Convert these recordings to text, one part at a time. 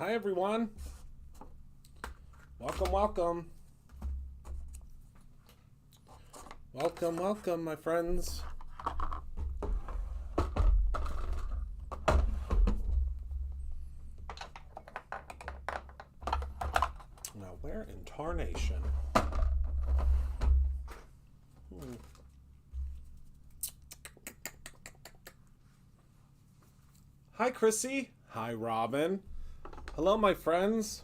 Hi, everyone. Welcome, welcome. Welcome, welcome, my friends. Now, where in tarnation? Hi, Chrissy. Hi, Robin. Hello, my friends.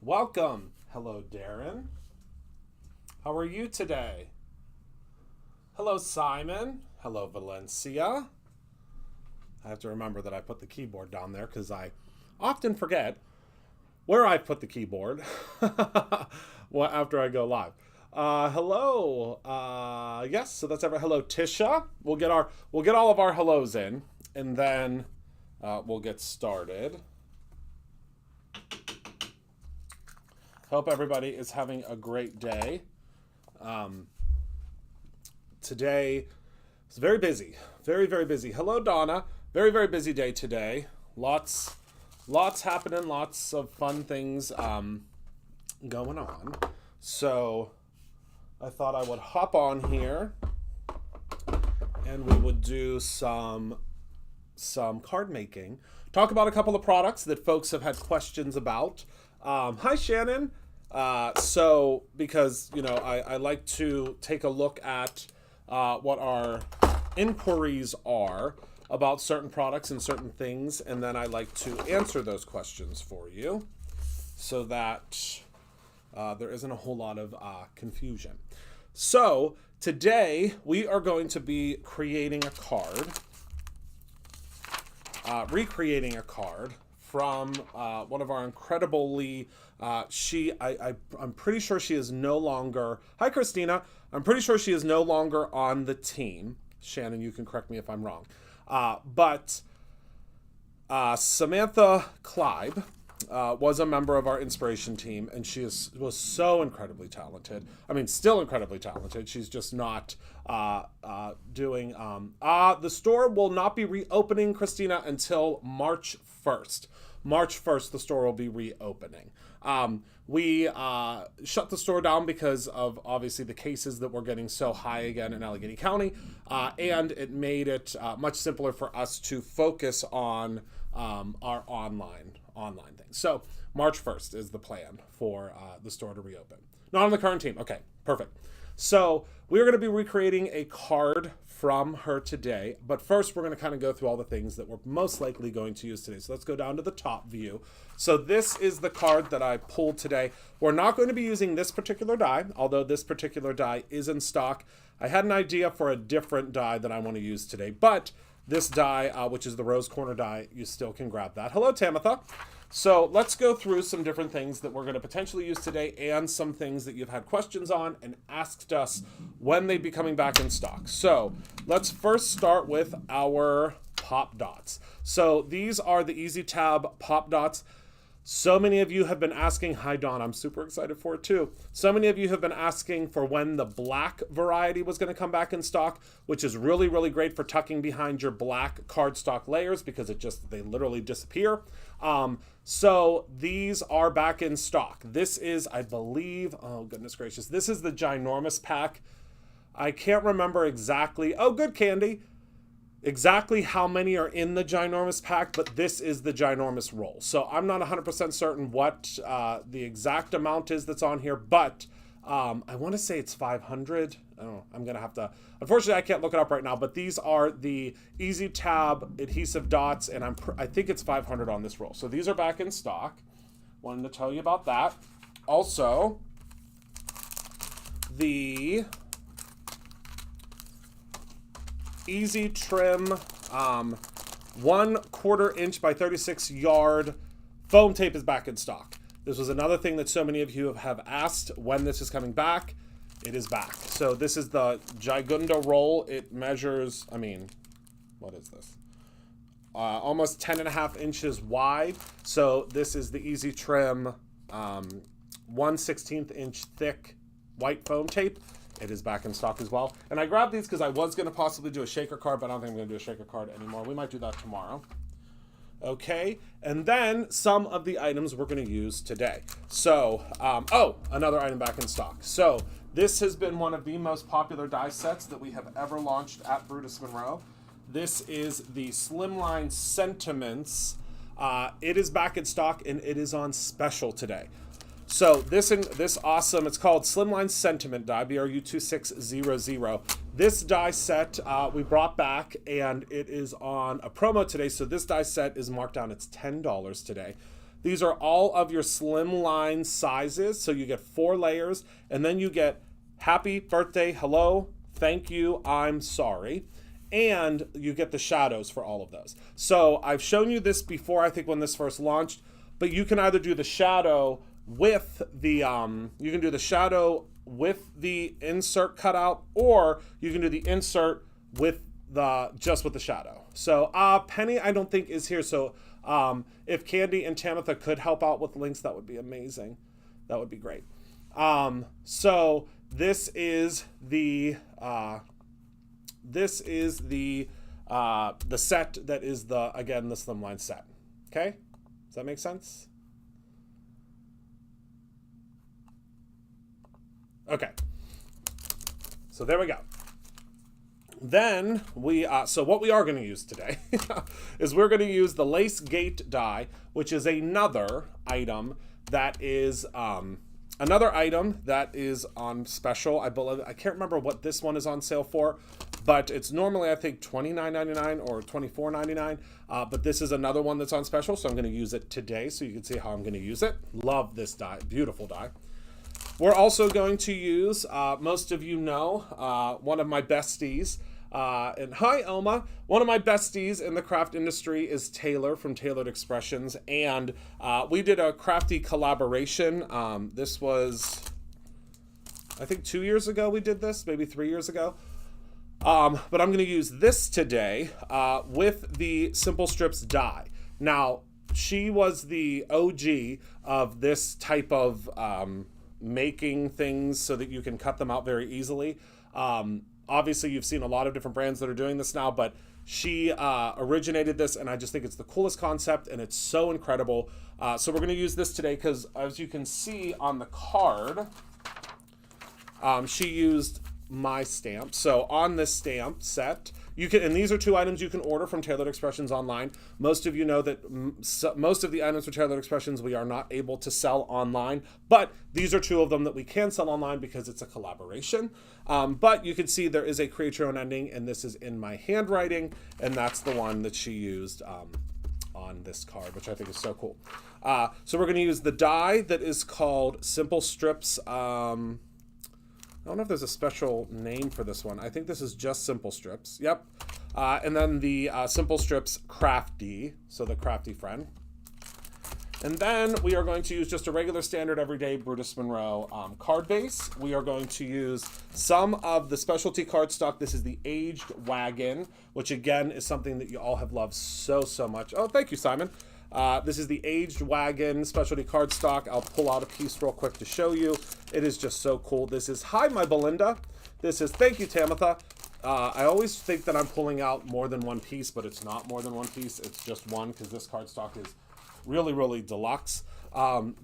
Welcome. Hello, Darren. How are you today? Hello, Simon. Hello, Valencia. I have to remember that I put the keyboard down there because I often forget where I put the keyboard after I go live. Hello. Yes, so that's everyone. Hello, Tisha. We'll get all of our hellos in, and then we'll get started. Hope everybody is having a great day. Today is very busy, very, very busy. Hello, Donna. Very, very busy day today. Lots happening, lots of fun things going on. So I thought I would hop on here and we would do some card making. Talk about a couple of products that folks have had questions about. Hi, Shannon. So because, I like to take a look at what our inquiries are about certain products and certain things, and then I like to answer those questions for you so that there isn't a whole lot of confusion. So today we are going to be creating a card, recreating a card from one of our incredibly, I'm pretty sure she is no longer, hi Christina, I'm pretty sure she is no longer on the team. Shannon, you can correct me if I'm wrong. But Samantha Kleibe was a member of our inspiration team, and she was so incredibly talented. I mean, still incredibly talented. She's just not doing... the store will not be reopening, Christina, until March 1st. March 1st, the store will be reopening. We shut the store down because of, obviously, the cases that were getting so high again in Allegheny County, and it made it much simpler for us to focus on our online things. So March 1st is the plan for the store to reopen. Not on the current team. Okay, perfect. So we're going to be recreating a card from her today, but first we're going to kind of go through all the things that we're most likely going to use today. So let's go down to the top view. So this is the card that I pulled today. We're not going to be using this particular die, although this particular die is in stock. I had an idea for a different die that I want to use today, but this die, which is the rose corner die, you still can grab that. Hello, Tamitha. So let's go through some different things that we're going to potentially use today and some things that you've had questions on and asked us when they'd be coming back in stock. So let's first start with our pop dots. So these are the Easy Tab pop dots. So many of you have been asking, hi Dawn, I'm super excited for it too. So many of you have been asking for when the black variety was going to come back in stock, which is really, really great for tucking behind your black cardstock layers because they literally disappear. So these are back in stock. This is, I believe, oh goodness gracious, this is the ginormous pack. I can't remember exactly, oh good Candy, exactly how many are in the ginormous pack, but this is the ginormous roll. So I'm not 100% certain what the exact amount is that's on here, but I want to say it's 500. I don't know. I'm going to have to, unfortunately, I can't look it up right now, but these are the Easy Tab adhesive dots, and I think it's 500 on this roll. So these are back in stock. Wanted to tell you about that. Also, the Easy Trim 1/4 inch by 36 yard foam tape is back in stock. This was another thing that so many of you have asked when this is coming back. It is back. So this is the Gigunda roll. It measures, what is this? Almost 10.5 inches wide. So this is the Easy Trim 1/16 inch thick white foam tape. It is back in stock as well. And I grabbed these because I was going to possibly do a shaker card, but I don't think I'm going to do a shaker card anymore. We might do that tomorrow. Okay, and then some of the items we're going to use today. So, oh, another item back in stock. So this has been one of the most popular die sets that we have ever launched at Brutus Monroe. This is the Slimline Sentiments. It is back in stock and it is on special today. So this awesome, it's called Slimline Sentiment die, BRU2600. This die set we brought back and it is on a promo today. So this die set is marked down, it's $10 today. These are all of your Slimline sizes. So you get 4 layers and then you get happy birthday, hello, thank you, I'm sorry. And you get the shadows for all of those. So I've shown you this before, I think when this first launched, but you can either do the shadow with the insert cutout, or you can do the insert with just with the shadow. So Penny I don't think is here, so if Candy and Tamitha could help out with links, that would be amazing. That would be great. So this is the set that is the Slimline set. Okay, does that make sense? Okay, so there we go. Then so what we are going to use today is we're going to use the Lace Gate die, which is another item that is on special. I can't remember what this one is on sale for, but it's normally I think $29.99 or $24.99. But this is another one that's on special, so I'm going to use it today so you can see how I'm going to use it. Love this die, beautiful die. We're also going to use, most of you know, one of my besties, and hi Elma, one of my besties in the craft industry is Taylor from Tailored Expressions, and we did a crafty collaboration. This was, I think 2 years ago we did this, maybe 3 years ago. But I'm going to use this today with the Simple Strips die. Now, she was the OG of this type of making things so that you can cut them out very easily. Obviously, you've seen a lot of different brands that are doing this now, but she originated this, and I just think it's the coolest concept, and it's so incredible. So we're going to use this today because, as you can see on the card, she used my stamp. So on this stamp set, you can, and these are 2 items you can order from Tailored Expressions online. Most of you know that most of the items for Tailored Expressions we are not able to sell online, but these are 2 of them that we can sell online because it's a collaboration. But you can see there is a create your own ending, and this is in my handwriting, and that's the one that she used on this card, which I think is so cool. So we're going to use the die that is called Simple Strips. I don't know if there's a special name for this one. I think this is just Simple Strips. Yep. And then the Simple Strips Crafty, so the crafty friend. And then we are going to use just a regular standard everyday Brutus Monroe card base. We are going to use some of the specialty cardstock. This is the Aged Wagon, which again is something that you all have loved so much. Oh, thank you, Simon. This is the Aged Wagon specialty cardstock. I'll pull out a piece real quick to show you. It is just so cool. This is, hi, my Belinda. This is, thank you, Tamitha. I always think that I'm pulling out more than one piece, but it's not more than one piece. It's just one because this cardstock is really deluxe.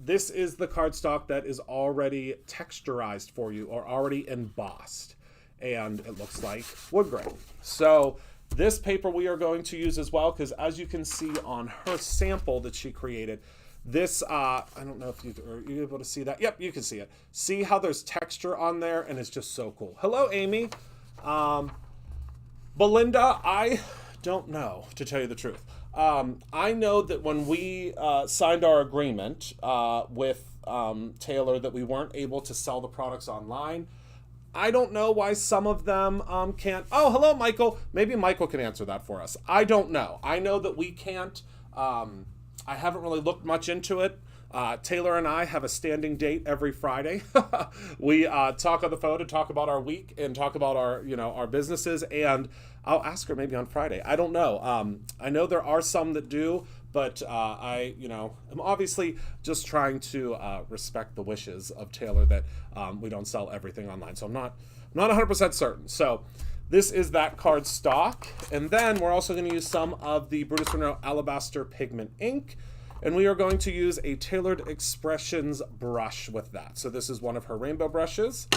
This is the cardstock that is already texturized for you or already embossed, and it looks like wood grain. So this paper we are going to use as well, because as you can see on her sample that she created, this, I don't know if are you able to see that? Yep, you can see it. See how there's texture on there, and it's just so cool. Hello, Amy. Belinda, I don't know, to tell you the truth. I know that when we signed our agreement with Taylor that we weren't able to sell the products online. I don't know why some of them can't. Oh, hello, Michael. Maybe Michael can answer that for us. I don't know. I know that we can't. I haven't really looked much into it. Taylor and I have a standing date every Friday. We talk on the phone and talk about our week and talk about our, our businesses. And I'll ask her maybe on Friday. I don't know. I know there are some that do, but I'm obviously just trying to respect the wishes of Taylor that we don't sell everything online. So I'm not 100% certain. So this is that card stock. And then we're also going to use some of the Brutus Monroe Alabaster Pigment ink. And we are going to use a Tailored Expressions brush with that. So this is one of her rainbow brushes.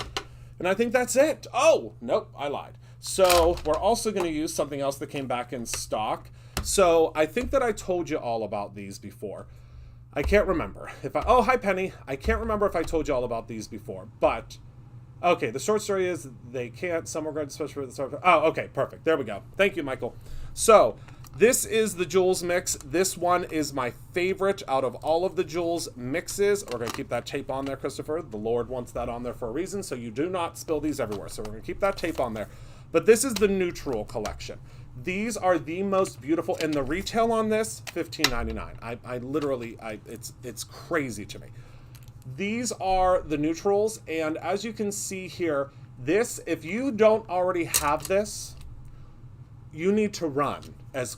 And I think that's it. Oh, nope, I lied. So we're also going to use something else that came back in stock. So I think that I told you all about these before. I can't remember. Oh, hi, Penny. I can't remember if I told you all about these before. But, okay, the short story is they can't. Some are going to switch for the start. Oh, okay, perfect. There we go. Thank you, Michael. So this is the Jules mix. This one is my favorite out of all of the Jules mixes. We're going to keep that tape on there, Christopher. The Lord wants that on there for a reason, so you do not spill these everywhere. So we're going to keep that tape on there. But this is the neutral collection. These are the most beautiful, and the retail on this, $15.99. I literally, it's crazy to me. These are the neutrals, and as you can see here, this, if you don't already have this, you need to run as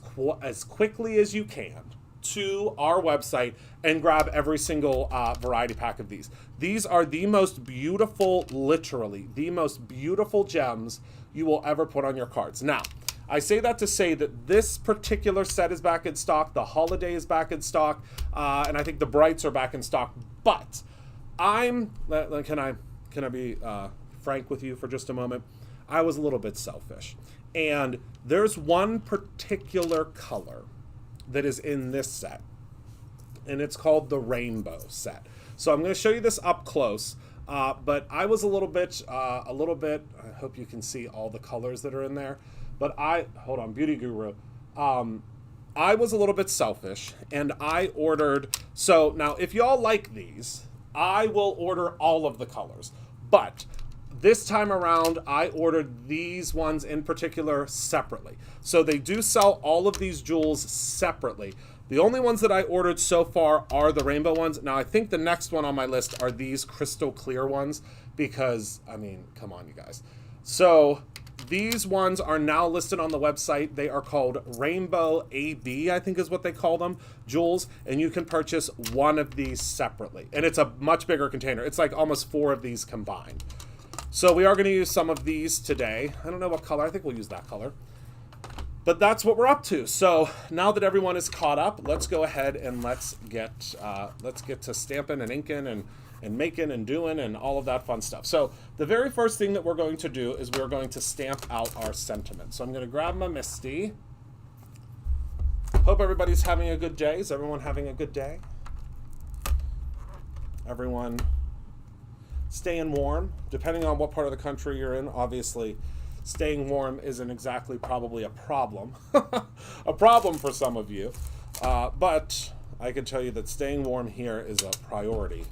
quickly as you can to our website and grab every single variety pack of these. These are the most beautiful, literally, the most beautiful gems you will ever put on your cards. Now, I say that to say that this particular set is back in stock, the Holiday is back in stock, and I think the Brights are back in stock, but can I be frank with you for just a moment? I was a little bit selfish. And there's one particular color that is in this set, and it's called the Rainbow set. So I'm going to show you this up close, but I was a little bit, I hope you can see all the colors that are in there, but hold on, Beauty Guru. I was a little bit selfish, and I ordered, so now if y'all like these, I will order all of the colors, but this time around, I ordered these ones in particular separately. So they do sell all of these jewels separately. The only ones that I ordered so far are the rainbow ones. Now, I think the next one on my list are these crystal clear ones because, I mean, come on, you guys. So these ones are now listed on the website. They are called Rainbow AB, I think is what they call them, jewels, and you can purchase one of these separately. And it's a much bigger container. It's like almost 4 of these combined. So we are going to use some of these today. I don't know what color. I think we'll use that color. But that's what we're up to. So now that everyone is caught up, let's go ahead and let's get to stamping and inking and making and doing and all of that fun stuff. So the very first thing that we're going to do is we're going to stamp out our sentiment. So I'm going to grab my Misty. Hope everybody's having a good day. Is everyone having a good day? Everyone staying warm, depending on what part of the country you're in. Obviously, staying warm isn't exactly probably a problem. A problem for some of you. But I can tell you that staying warm here is a priority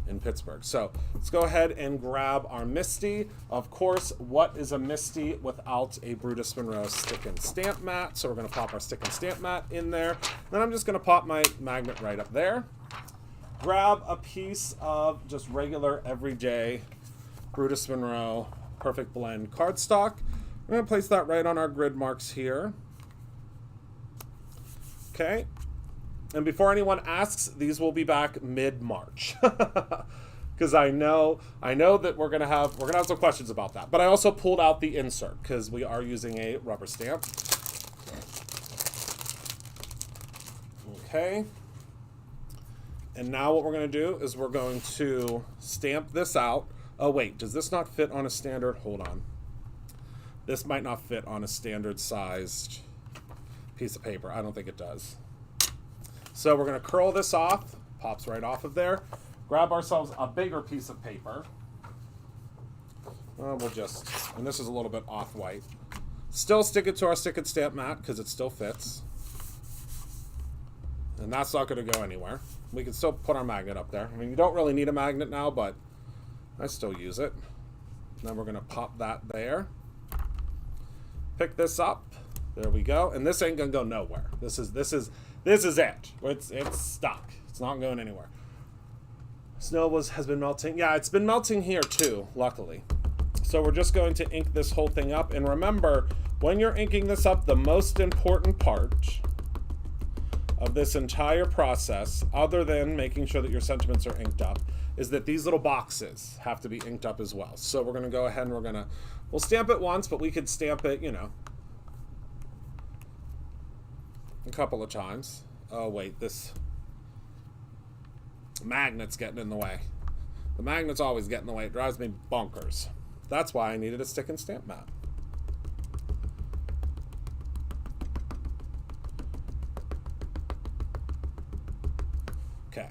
in Pittsburgh. So let's go ahead and grab our Misty. Of course, what is a Misty without a Brutus Monroe stick and stamp mat? So we're going to pop our stick and stamp mat in there. Then I'm just going to pop my magnet right up there. Grab a piece of just regular, everyday Brutus Monroe Perfect Blend cardstock. I'm going to place that right on our grid marks here. Okay. And before anyone asks, these will be back mid-March. Because I know that we're gonna have some questions about that. But I also pulled out the insert because we are using a rubber stamp. Okay. And now what we're going to do is we're going to stamp this out. Oh, wait, does this not fit on a standard? Hold on. This might not fit on a standard sized piece of paper. I don't think it does. So we're going to curl this off. Pops right off of there. Grab ourselves a bigger piece of paper. And this is a little bit off-white. Still stick it to our stick and stamp mat because it still fits. And that's not going to go anywhere. We can still put our magnet up there. I mean, you don't really need a magnet now, but I still use it. Then we're going to pop that there. Pick this up. There we go. And this ain't going to go nowhere. This is it. It's stuck. It's not going anywhere. Snow has been melting. Yeah, it's been melting here too, luckily. So we're just going to ink this whole thing up. And remember, when you're inking this up, the most important part of this entire process, other than making sure that your sentiments are inked up, is that these little boxes have to be inked up as well. So we're going to go ahead and we'll stamp it once, but we could stamp it, you know, a couple of times. Oh, wait, this magnet's getting in the way. The magnet's always getting in the way. It drives me bonkers. That's why I needed a stick and stamp mat. Okay.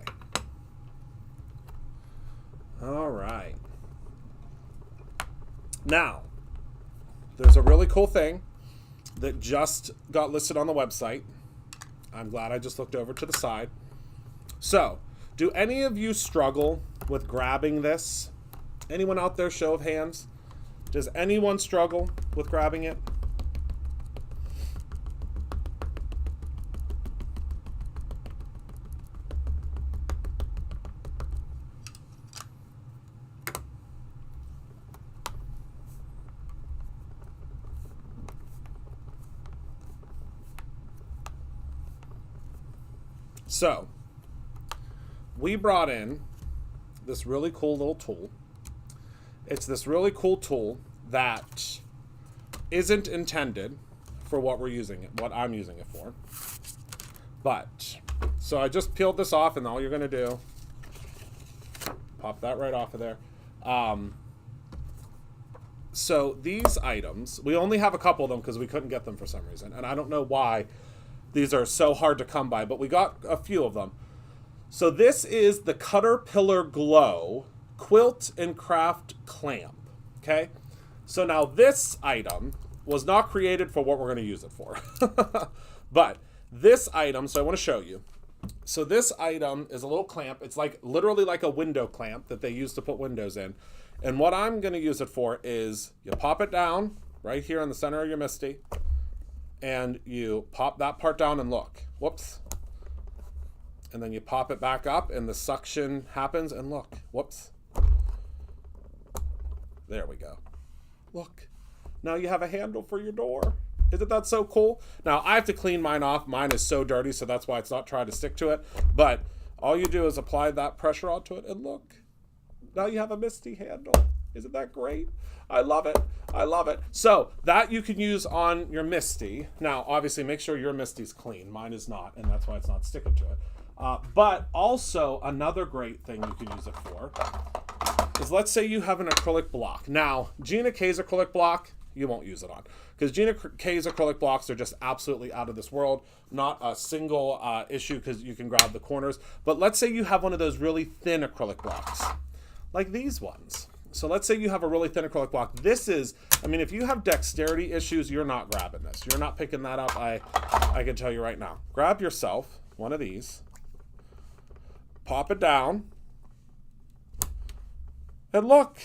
All right. Now, there's a really cool thing that just got listed on the website. I'm glad I just looked over to the side. So, do any of you struggle with grabbing this? Anyone out there, show of hands? Does anyone struggle with grabbing it? So, we brought in this really cool little tool. It's this really cool tool that isn't intended for what we're using it, what I'm using it for. But, so I just peeled this off, and all you're going to do, pop that right off of there. So these items, we only have a couple of them because we couldn't get them for some reason. And I don't know why these are so hard to come by, but we got a few of them. So this is the Caterpillar Glow Quilt and Craft Clamp, okay? So now this item was not created for what we're going to use it for. But this item, so I want to show you. So this item is a little clamp. It's like literally like a window clamp that they use to put windows in. And what I'm going to use it for is you pop it down right here in the center of your MISTI. And you pop that part down and look. Whoops. And then you pop it back up and the suction happens and look. Whoops. There we go. Look. Now you have a handle for your door. Isn't that so cool? Now I have to clean mine off. Mine is so dirty, so that's why it's not trying to stick to it. But all you do is apply that pressure onto it and look. Now you have a MISTI handle. Isn't that great? I love it. I love it. So that you can use on your MISTI. Now, obviously, make sure your MISTI's clean. Mine is not, and that's why it's not sticking to it. But also, another great thing you can use it for is, let's say you have an acrylic block. Now, Gina K's acrylic block, you won't use it on. Because Gina K's acrylic blocks are just absolutely out of this world. Not a single issue because you can grab the corners. But let's say you have one of those really thin acrylic blocks, like these ones. So let's say you have a really thin acrylic block. This is, I mean, if you have dexterity issues, you're not grabbing this. You're not picking that up, I can tell you right now. Grab yourself one of these, pop it down, and look.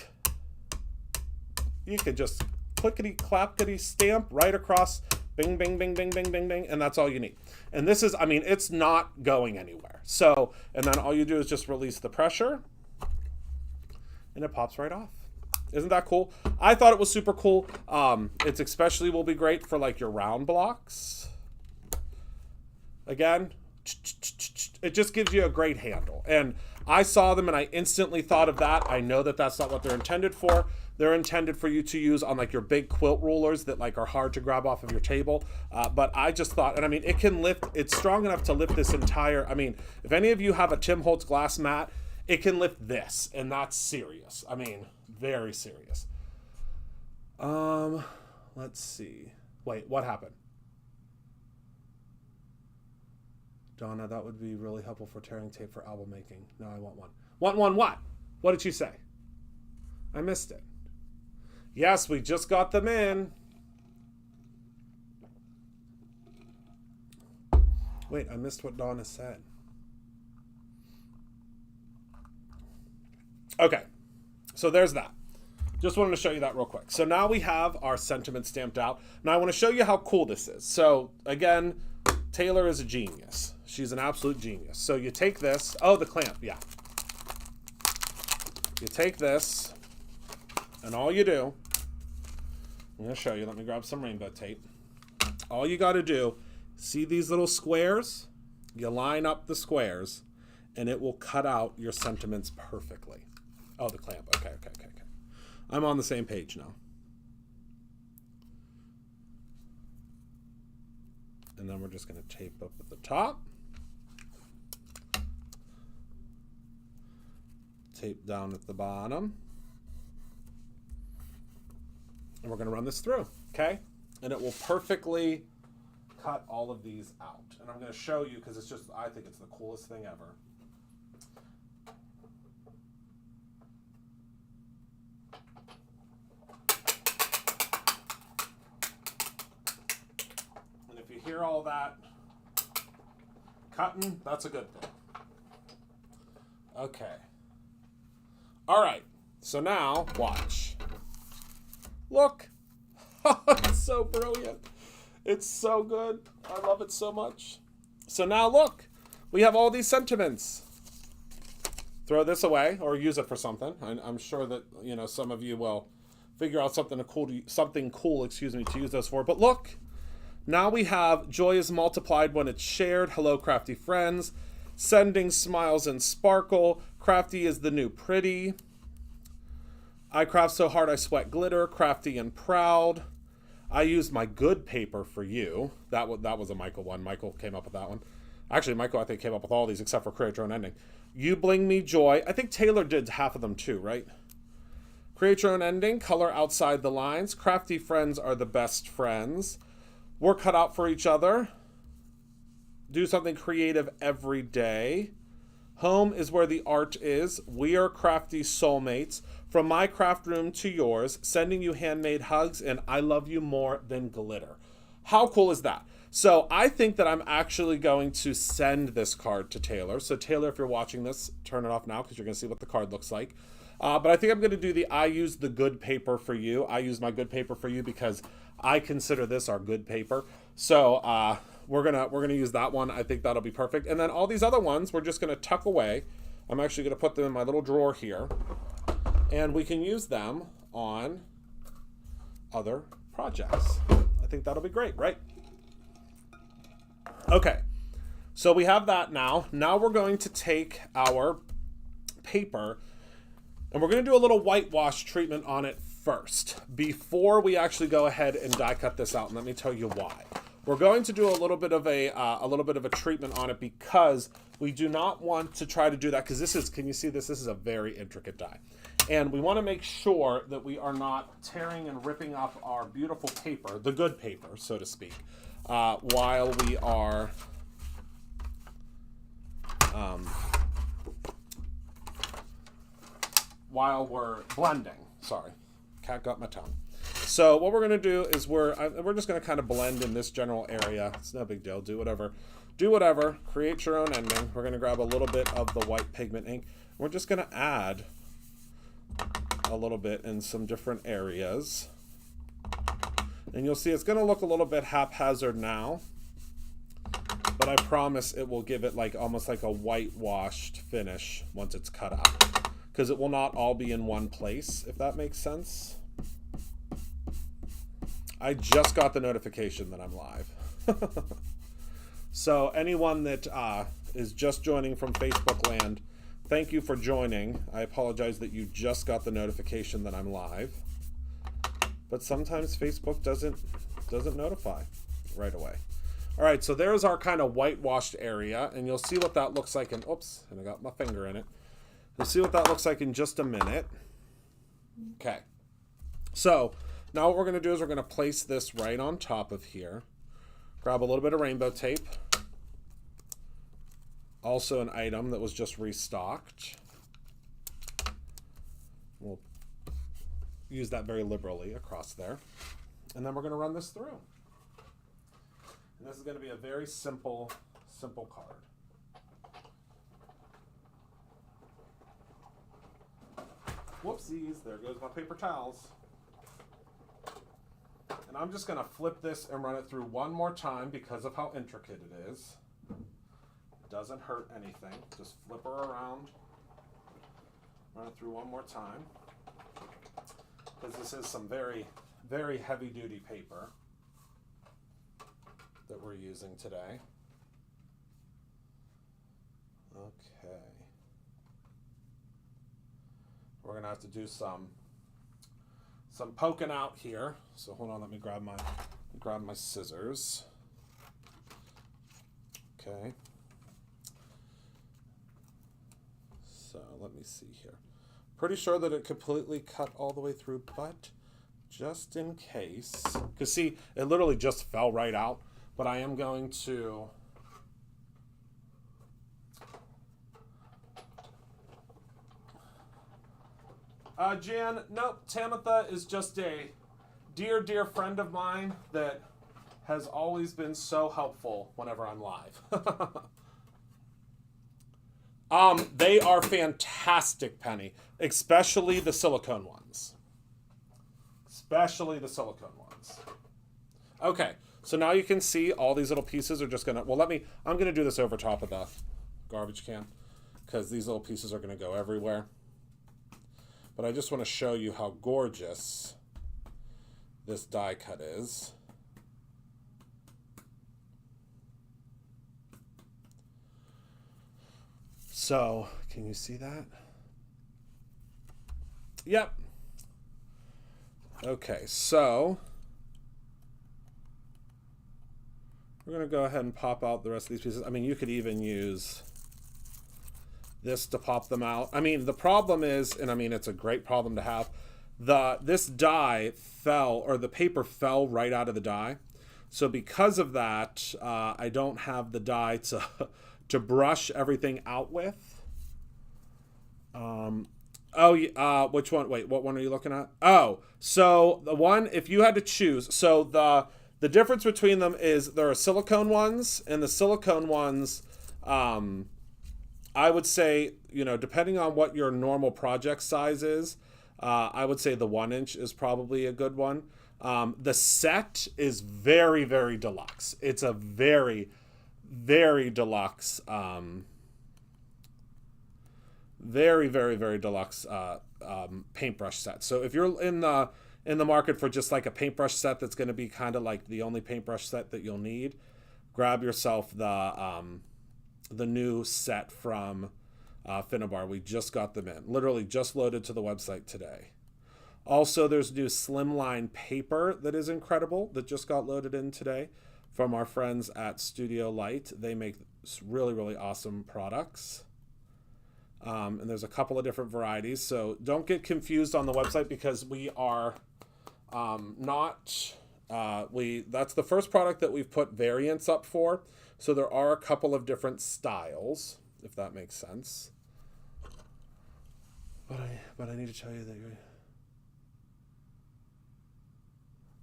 You could just clickety-clappity stamp right across, bing, bing, bing, bing, bing, bing, bing, and that's all you need. And this is, I mean, it's not going anywhere. So, and then all you do is just release the pressure, and it pops right off. Isn't that cool? I thought it was super cool. It's especially will be great for like your round blocks. Again, it just gives you a great handle. And I saw them and I instantly thought of that. I know that that's not what they're intended for. They're intended for you to use on like your big quilt rulers that like are hard to grab off of your table. But I just thought, and I mean, it can lift, it's strong enough to lift this entire, I mean, if any of you have a Tim Holtz glass mat, it can lift this, and that's serious. I mean, very serious. Let's see. Wait, what happened? Donna, that would be really helpful for tearing tape for album making. No, I want one. Want one what? What did she say? I missed it. Yes, we just got them in. Wait, I missed what Donna said. Okay, so there's that. Just wanted to show you that real quick. So now we have our sentiment stamped out. Now I want to show you how cool this is. So again, Taylor is a genius. She's an absolute genius. So you take this, oh, the clamp, yeah. You take this, and all you do, I'm going to show you, let me grab some rainbow tape. All you got to do, see these little squares? You line up the squares, and it will cut out your sentiments perfectly. Oh, the clamp. Okay. I'm on the same page now. And then we're just going to tape up at the top. Tape down at the bottom. And we're going to run this through, okay? And it will perfectly cut all of these out. And I'm going to show you because it's just, I think it's the coolest thing ever. And if you hear all that cutting, that's a good thing. Okay. All right. So now, watch. Look. It's so brilliant. It's so good. I love it so much. So now look. We have all these sentiments. Throw this away or use it for something. I'm sure that, you know, some of you will figure out something cool to use those for. But look. Now we have joy is multiplied when it's shared. Hello, crafty friends. Sending smiles and sparkle. Crafty is the new pretty. I craft so hard I sweat glitter. Crafty and proud. I used my good paper for you. That was a Michael one. Michael came up with that one. Actually, Michael, I think, came up with all these except for create your own ending. You bling me joy. I think Taylor did half of them too, right? Create your own ending. Color outside the lines. Crafty friends are the best friends. We're cut out for each other. Do something creative every day. Home is where the art is. We are crafty soulmates. From my craft room to yours, sending you handmade hugs, and I love you more than glitter. How cool is that? So I think that I'm actually going to send this card to Taylor. So Taylor, if you're watching this, turn it off now because you're going to see what the card looks like. But I think I'm going to do the I use the good paper for you. I use my good paper for you because I consider this our good paper. So we're gonna use that one. I think that'll be perfect. And then all these other ones, we're just gonna tuck away. I'm actually gonna put them in my little drawer here, and we can use them on other projects. I think that'll be great, right? Okay, so we have that now. Now we're going to take our paper and we're going to do a little whitewash treatment on it first before we actually go ahead and die cut this out. And let me tell you why. We're going to do a little bit of a treatment on it because we do not want to try to do that because this is, can you see this? This is a very intricate die. And we want to make sure that we are not tearing and ripping up our beautiful paper, the good paper, so to speak, while we are while we're blending. Sorry, cat got my tongue. So what we're going to do is we're just going to kind of blend in this general area. It's no big deal. Do whatever. Create your own ending. We're going to grab a little bit of the white pigment ink. We're just going to add a little bit in some different areas. And you'll see it's going to look a little bit haphazard now, but I promise it will give it like almost like a whitewashed finish once it's cut out, because it will not all be in one place, if that makes sense. I just got the notification that I'm live. So anyone that is just joining from Facebook land, thank you for joining. I apologize that you just got the notification that I'm live. But sometimes Facebook doesn't notify right away. All right, so there's our kind of whitewashed area, and you'll see what that looks like in, oops, and I got my finger in it. You'll see what that looks like in just a minute. Okay, so now what we're gonna do is we're gonna place this right on top of here. Grab a little bit of rainbow tape. Also an item that was just restocked. We'll use that very liberally across there. And then we're gonna run this through. And this is gonna be a very simple card. Whoopsies, there goes my paper towels. And I'm just gonna flip this and run it through one more time because of how intricate it is. It doesn't hurt anything. Just flip her around. Run it through one more time. Because this is some very, very heavy duty paper that we're using today. Okay. We're gonna have to do some poking out here. So hold on, let me grab my scissors. Okay. So let me see here. Pretty sure that it completely cut all the way through, but just in case, because see, it literally just fell right out, but I am going to Jan, nope, Tamitha is just a dear, dear friend of mine that has always been so helpful whenever I'm live. They are fantastic, Penny, especially the silicone ones. Especially the silicone ones. Okay, so now you can see all these little pieces are just gonna, well, I'm gonna do this over top of the garbage can because these little pieces are gonna go everywhere. But I just want to show you how gorgeous this die cut is. So, can you see that? Yep. Okay, so we're going to go ahead and pop out the rest of these pieces. I mean, you could even use this to pop them out. I mean, the problem is, and I mean, it's a great problem to have, this die fell, or the paper fell right out of the die. So because of that, I don't have the die to brush everything out with. Which one? Wait, what one are you looking at? Oh, so the one, if you had to choose, so the difference between them is there are silicone ones, and the silicone ones, I would say, you know, depending on what your normal project size is, I would say the 1 inch is probably a good one. The set is very, very deluxe. It's a very, very deluxe, very, very, very deluxe paintbrush set. So if you're in the market for just like a paintbrush set that's going to be kind of like the only paintbrush set that you'll need, grab yourself the new set from Finnabar. We just got them in. Literally just loaded to the website today. Also, there's new slimline paper that is incredible that just got loaded in today from our friends at Studio Light. They make really, really awesome products. And there's a couple of different varieties. So don't get confused on the website because we are that's the first product that we've put variants up for. So there are a couple of different styles, if that makes sense. But I need to tell you that you're...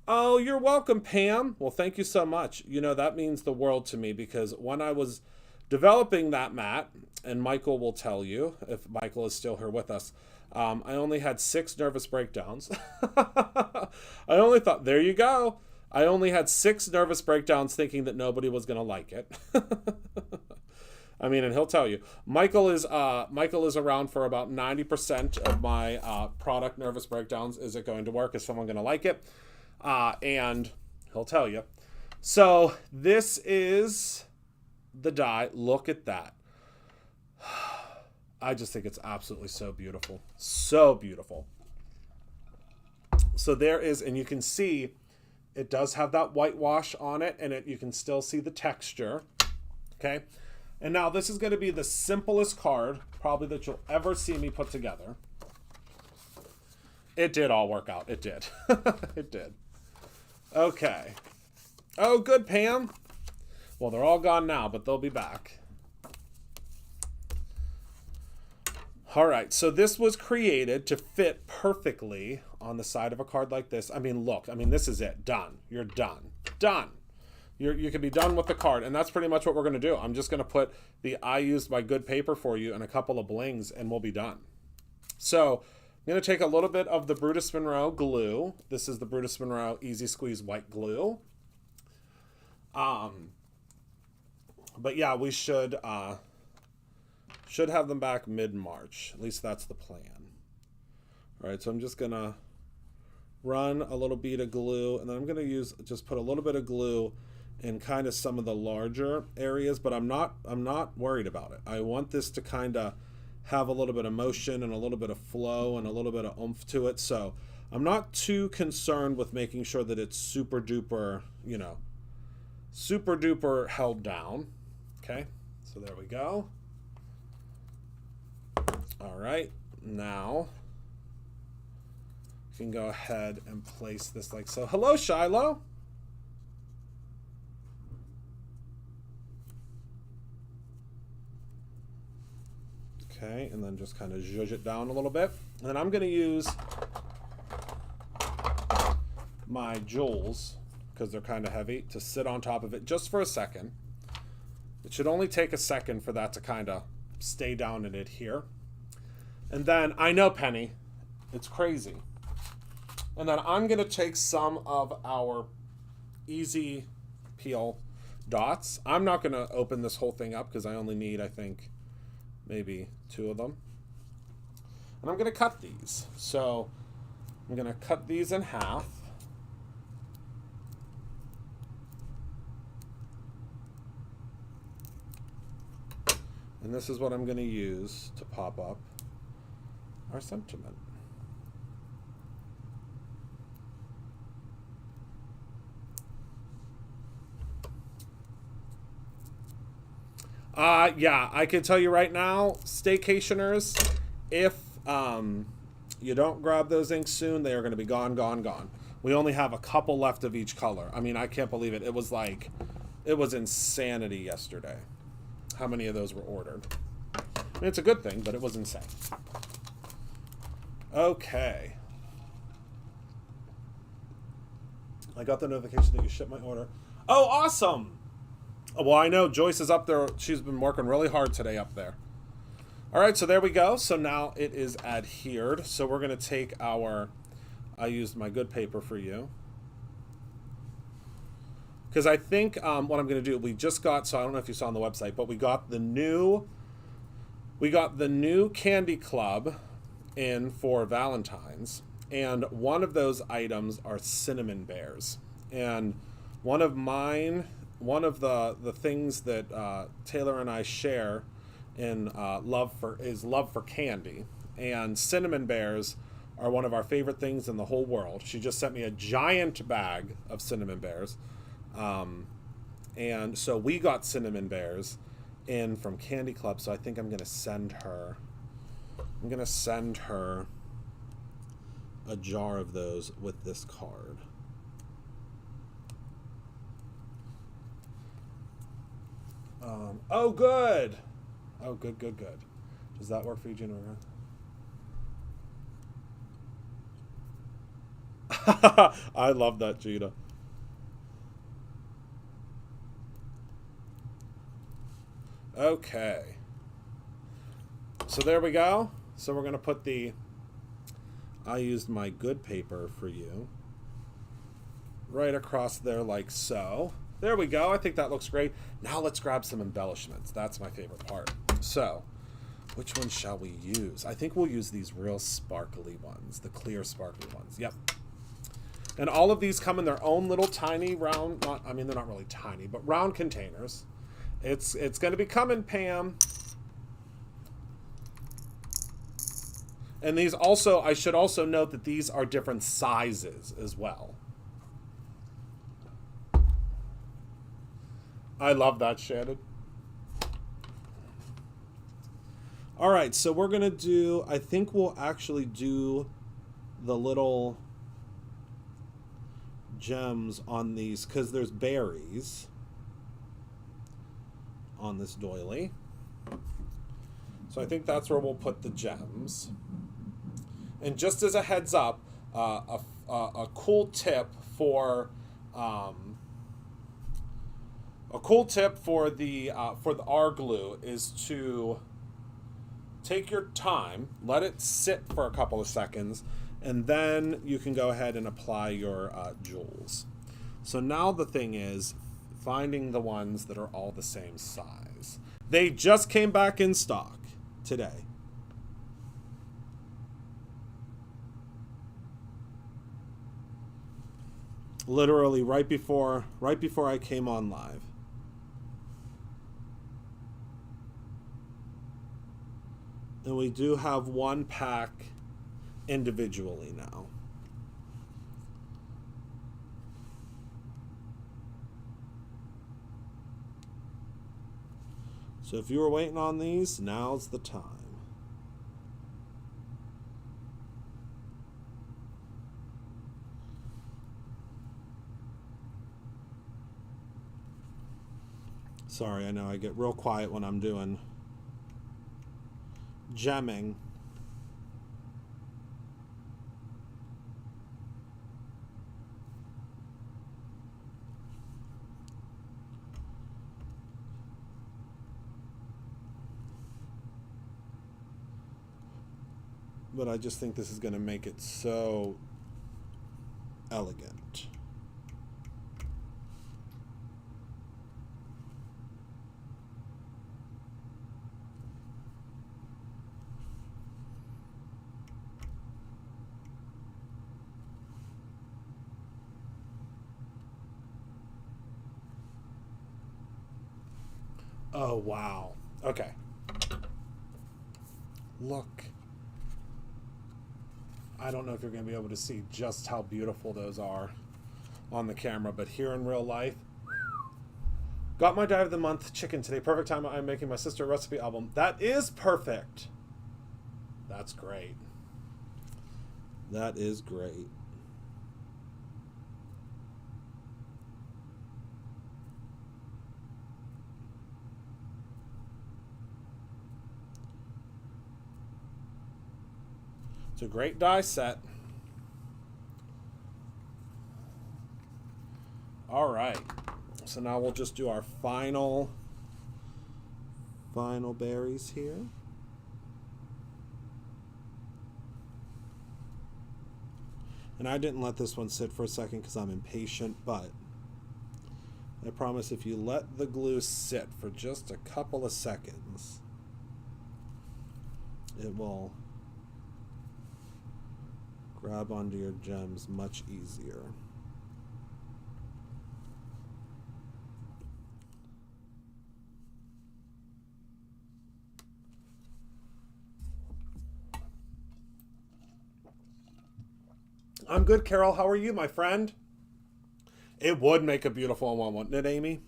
Oh, you're welcome, Pam. Well, thank you so much. You know, that means the world to me because when I was developing that mat, and Michael will tell you, if Michael is still here with us, I only had 6 nervous breakdowns. I only thought, there you go. I only had 6 nervous breakdowns thinking that nobody was going to like it. I mean, and he'll tell you. Michael is around for about 90% of my product nervous breakdowns. Is it going to work? Is someone going to like it? And he'll tell you. So this is the die. Look at that. I just think it's absolutely so beautiful. So beautiful. So there is, and you can see it does have that whitewash on it, and you can still see the texture. Okay. And now this is going to be the simplest card probably that you'll ever see me put together. It did all work out. It did. It did. Okay. Oh, good, Pam. Well, they're all gone now, but they'll be back. All right, so this was created to fit perfectly on the side of a card like this. I mean, look, I mean, this is it. Done. You're done. Done. You can be done with the card, and that's pretty much what we're going to do. I'm just going to put the I used my good paper for you and a couple of blings, and we'll be done. So I'm going to take a little bit of the Brutus Monroe glue. This is the Brutus Monroe Easy Squeeze White Glue. But yeah, we should have them back mid-March. At least that's the plan. All right, so I'm just going to run a little bead of glue, and then I'm going to just put a little bit of glue in kind of some of the larger areas, but I'm not worried about it. I want this to kind of have a little bit of motion and a little bit of flow and a little bit of oomph to it. So I'm not too concerned with making sure that it's super duper, you know, super duper held down. Okay, so there we go. All right, now you can go ahead and place this like so. Hello, Shiloh. Okay, and then just kind of zhuzh it down a little bit. And then I'm going to use my jewels, because they're kind of heavy, to sit on top of it just for a second. It should only take a second for that to kind of stay down and adhere. And then, I know, Penny, it's crazy. And then I'm going to take some of our easy peel dots. I'm not going to open this whole thing up because I only need, I think, maybe 2 of them. And I'm going to cut these. So I'm going to cut these in half. And this is what I'm going to use to pop up our sentiment. Yeah, I can tell you right now, staycationers, if you don't grab those inks soon, they are going to be gone, gone, gone. We only have a couple left of each color. I mean, I can't believe it. It was insanity yesterday how many of those were ordered. I mean, it's a good thing, but it was insane. Okay. I got the notification that you shipped my order. Oh, awesome! Well, I know Joyce is up there. She's been working really hard today up there. All right, so there we go. So now it is adhered. So we're going to take our, I used my good paper for you. Because I think what I'm going to do, we just got, so I don't know if you saw on the website, but we got the new Candy Club in for Valentine's. And one of those items are cinnamon bears. And one of the things that Taylor and I share in love for candy, and cinnamon bears are one of our favorite things in the whole world. She just sent me a giant bag of cinnamon bears, and so we got cinnamon bears in from Candy Club. So I think I'm gonna send her a jar of those with this card. Oh, good. Oh, good. Does that work for you, Jennifer? I love that, Gina. Okay. So there we go. So we're going to put I used my good paper for you right across there like so. There we go. I think that looks great. Now let's grab some embellishments. That's my favorite part. So, which ones shall we use? I think we'll use these real sparkly ones, the clear sparkly ones. Yep. And all of these come in their own little tiny round, I mean, they're not really tiny, but round containers. It's going to be coming, Pam. And these also, I should also note that these are different sizes as well. I love that, Shannon. All right, so we're going to do, I think we'll actually do the little gems on these because there's berries on this doily. So I think that's where we'll put the gems. And just as a heads up, a cool tip for the R glue is to take your time, let it sit for a couple of seconds, and then you can go ahead and apply your jewels. So now the thing is finding the ones that are all the same size. They just came back in stock today. Literally right before I came on live. And we do have one pack individually now. So if you were waiting on these, now's the time. Sorry, I know I get real quiet when I'm doing gemming. But I just think this is going to make it so elegant. Oh, wow. Okay. Look. I don't know if you're going to be able to see just how beautiful those are on the camera, but here in real life, got my Dive of the Month chicken today. Perfect time. I'm making my sister a recipe album. That is perfect. That's great. That is great. It's a great die set. All right. So now we'll just do our final berries here. And I didn't let this one sit for a second because I'm impatient, but I promise if you let the glue sit for just a couple of seconds, it will grab onto your gems much easier. I'm good, Carol. How are you, my friend? It would make a beautiful one, wouldn't it, Amy?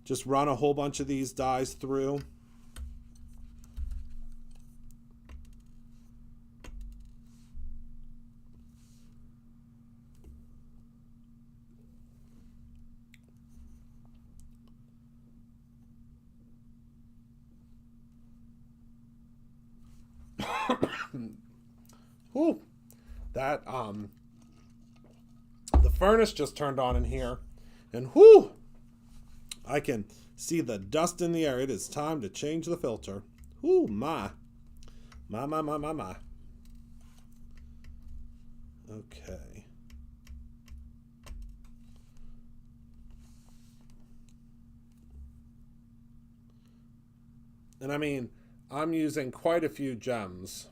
Just run a whole bunch of these dies through. Ooh, that the furnace just turned on in here, and whoo, I can see the dust in the air. It is time to change the filter. Ooh, my. Okay. And I mean, I'm using quite a few gems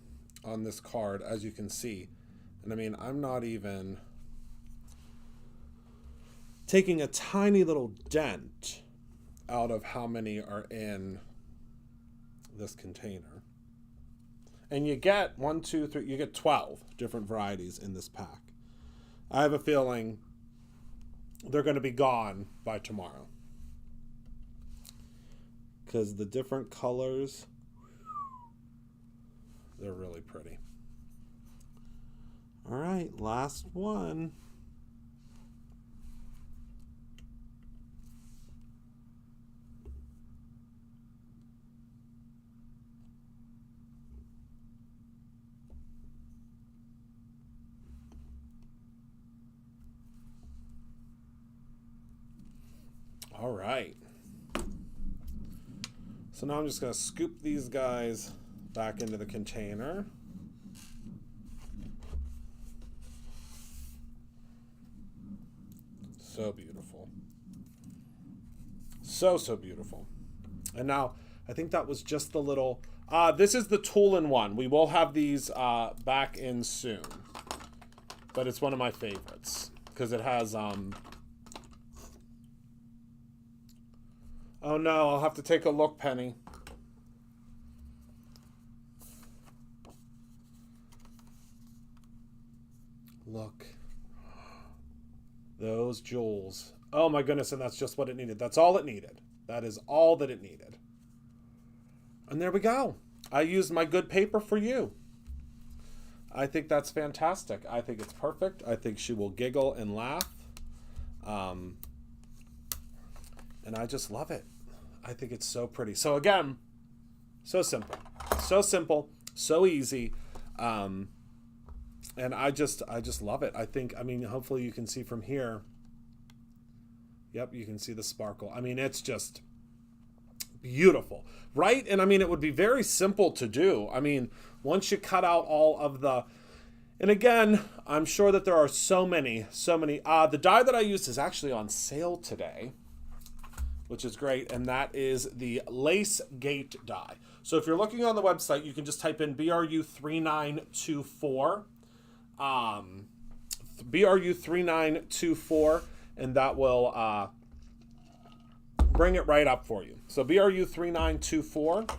on this card, as you can see. And I mean, I'm not even taking a tiny little dent out of how many are in this container. And you get 1, 2, 3, you get 12 different varieties in this pack. I have a feeling they're going to be gone by tomorrow, because the different colors, they're really pretty. All right, last one. All right. So now I'm just going to scoop these guys back into the container. So beautiful. So beautiful. And now, I think that was just the little... this is the tool-in-one. We will have these back in soon. But it's one of my favorites. because it has, oh no, I'll have to take a look, Penny. Look. Those jewels. Oh my goodness, and that's just what it needed. That's all it needed. That is all that it needed. And there we go. I used my good paper for you. I think that's fantastic. I think it's perfect. I think she will giggle and laugh. And I just love it. I think it's so pretty. So again, so simple. So simple, so easy. And I just love it. I mean, hopefully you can see from here. Yep, you can see the sparkle. I mean, it's just beautiful, right? And I mean, it would be very simple to do. I mean, once you cut out all of the, and again, I'm sure that there are so many. The die that I used is actually on sale today, which is great. And that is the Lace Gate die. So if you're looking on the website, you can just type in BRU3924. BRU3924, and that will bring it right up for you. So BRU3924,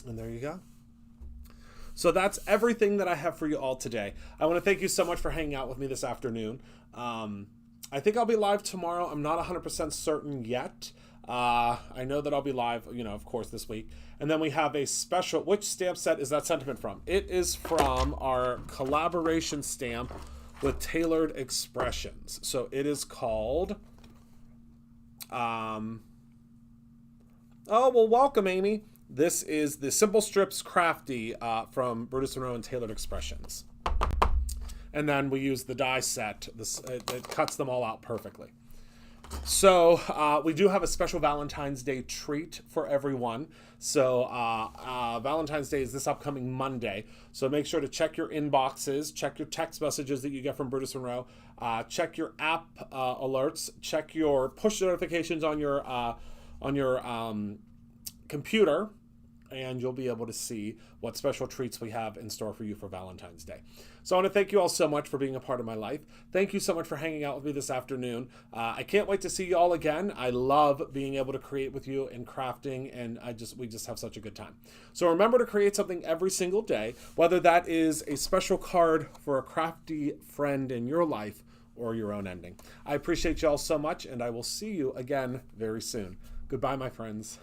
and there you go. So that's everything that I have for you all today. I want to thank you so much for hanging out with me this afternoon. I think I'll be live tomorrow. I'm not 100% certain yet. I know that I'll be live, of course, this week. And then we have a special, which stamp set is that sentiment from? It is from our collaboration stamp with Tailored Expressions. So it is called, oh, well, welcome, Amy. This is the Simple Strips Crafty from Brutus Monroe and Tailored Expressions. And then we use the die set. It cuts them all out perfectly. So we do have a special Valentine's Day treat for everyone. So Valentine's Day is this upcoming Monday. So make sure to check your inboxes, check your text messages that you get from Brutus Monroe, check your app alerts, check your push notifications on your computer, and you'll be able to see what special treats we have in store for you for Valentine's Day. So I want to thank you all so much for being a part of my life. Thank you so much for hanging out with me this afternoon. I can't wait to see you all again. I love being able to create with you and crafting, and we just have such a good time. So remember to create something every single day, whether that is a special card for a crafty friend in your life or your own ending. I appreciate you all so much, and I will see you again very soon. Goodbye, my friends.